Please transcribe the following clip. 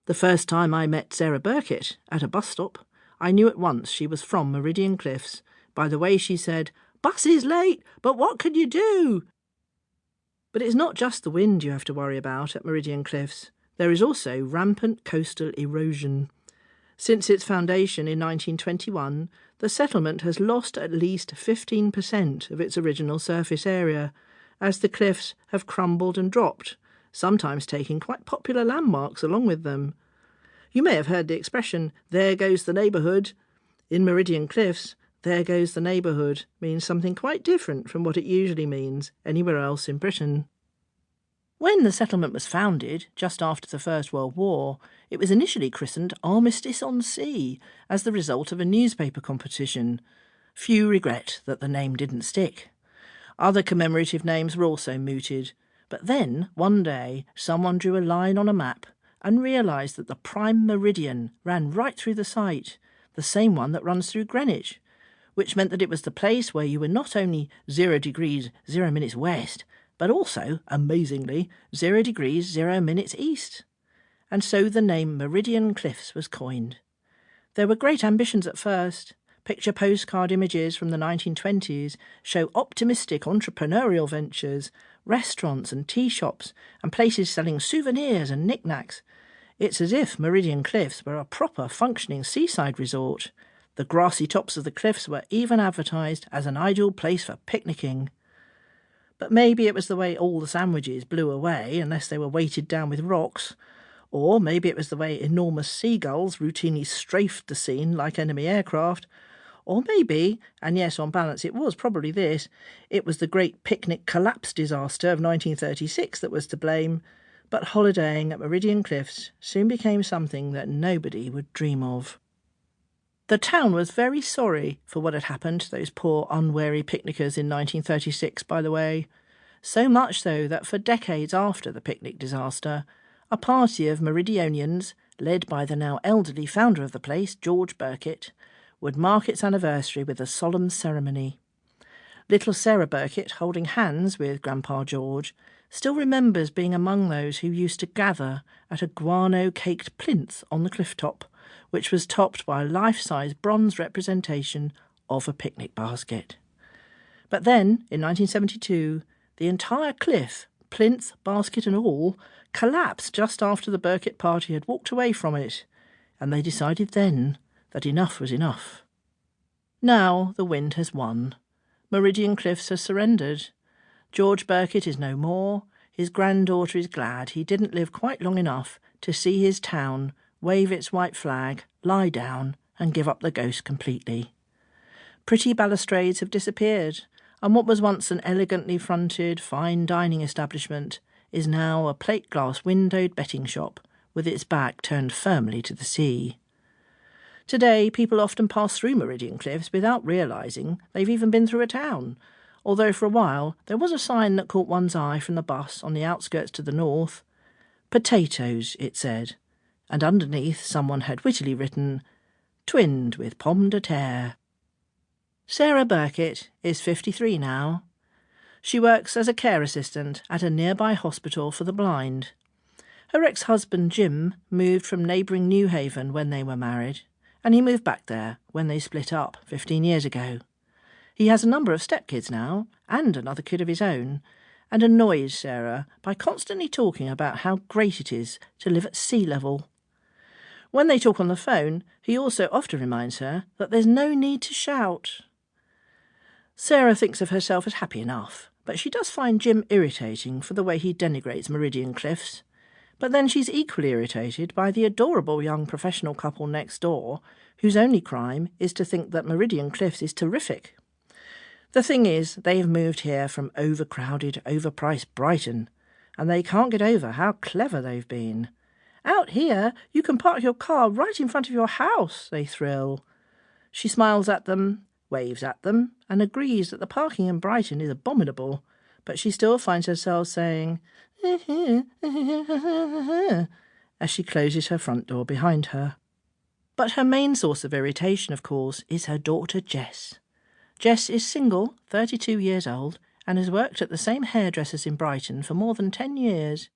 The first time I met Sarah Birkett at a bus stop, I knew at once she was from Meridian Cliffs by the way she said, "Bus is late, but what can you do?" But it's not just the wind you have to worry about at Meridian Cliffs. There is also rampant coastal erosion. Since its foundation in 1921, the settlement has lost at least 15% of its original surface area, as the cliffs have crumbled and dropped, sometimes taking quite popular landmarks along with them. You may have heard the expression, "there goes the neighbourhood." In Meridian Cliffs, "there goes the neighbourhood" means something quite different from what it usually means anywhere else in Britain. When the settlement was founded, just after the First World War, it was initially christened Armistice on Sea as the result of a newspaper competition. Few regret that the name didn't stick. Other commemorative names were also mooted, but then, one day, someone drew a line on a map and realised that the prime meridian ran right through the site, the same one that runs through Greenwich, which meant that it was the place where you were not only 0 degrees 0 minutes west, but also, amazingly, 0 degrees 0 minutes east. And so the name Meridian Cliffs was coined. There were great ambitions at first. Picture postcard images from the 1920s show optimistic entrepreneurial ventures, restaurants and tea shops, and places selling souvenirs and knickknacks. It's as if Meridian Cliffs were a proper functioning seaside resort. The grassy tops of the cliffs were even advertised as an ideal place for picnicking. But maybe it was the way all the sandwiches blew away unless they were weighted down with rocks, or maybe it was the way enormous seagulls routinely strafed the scene like enemy aircraft, or maybe, and yes, on balance it was probably this, it was the great picnic collapse disaster of 1936 that was to blame, but holidaying at Meridian Cliffs soon became something that nobody would dream of. The town was very sorry for what had happened to those poor unwary picnickers in 1936, by the way. So much so that for decades after the picnic disaster, a party of Meridianians, led by the now elderly founder of the place, George Birkett, would mark its anniversary with a solemn ceremony. Little Sarah Birkett, holding hands with Grandpa George, still remembers being among those who used to gather at a guano-caked plinth on the cliff top, which was topped by a life-size bronze representation of a picnic basket. But then, in 1972, the entire cliff, plinth, basket and all, collapsed just after the Birkett party had walked away from it, and they decided then that enough was enough. Now the wind has won. Meridian Cliffs has surrendered. George Birkett is no more. His granddaughter is glad he didn't live quite long enough to see his town wave its white flag, lie down, and give up the ghost completely. Pretty balustrades have disappeared, and what was once an elegantly fronted, fine dining establishment is now a plate-glass windowed betting shop with its back turned firmly to the sea. Today, people often pass through Meridian Cliffs without realising they've even been through a town, although for a while there was a sign that caught one's eye from the bus on the outskirts to the north. "Potatoes," it said, and underneath someone had wittily written, "Twinned with pomme de terre." Sarah Birkett is 53 now. She works as a care assistant at a nearby hospital for the blind. Her ex-husband Jim moved from neighbouring New Haven when they were married, and he moved back there when they split up 15 years ago. He has a number of stepkids now, and another kid of his own, and annoys Sarah by constantly talking about how great it is to live at sea level. When they talk on the phone, he also often reminds her that there's no need to shout. Sarah thinks of herself as happy enough, but she does find Jim irritating for the way he denigrates Meridian Cliffs. But then she's equally irritated by the adorable young professional couple next door, whose only crime is to think that Meridian Cliffs is terrific. The thing is, they've moved here from overcrowded, overpriced Brighton, and they can't get over how clever they've been. "Out here, you can park your car right in front of your house," they thrill. She smiles at them, waves at them, and agrees that the parking in Brighton is abominable, but she still finds herself saying as she closes her front door behind her. But her main source of irritation, of course, is her daughter Jess. Jess is single, 32 years old, and has worked at the same hairdressers in Brighton for more than 10 years.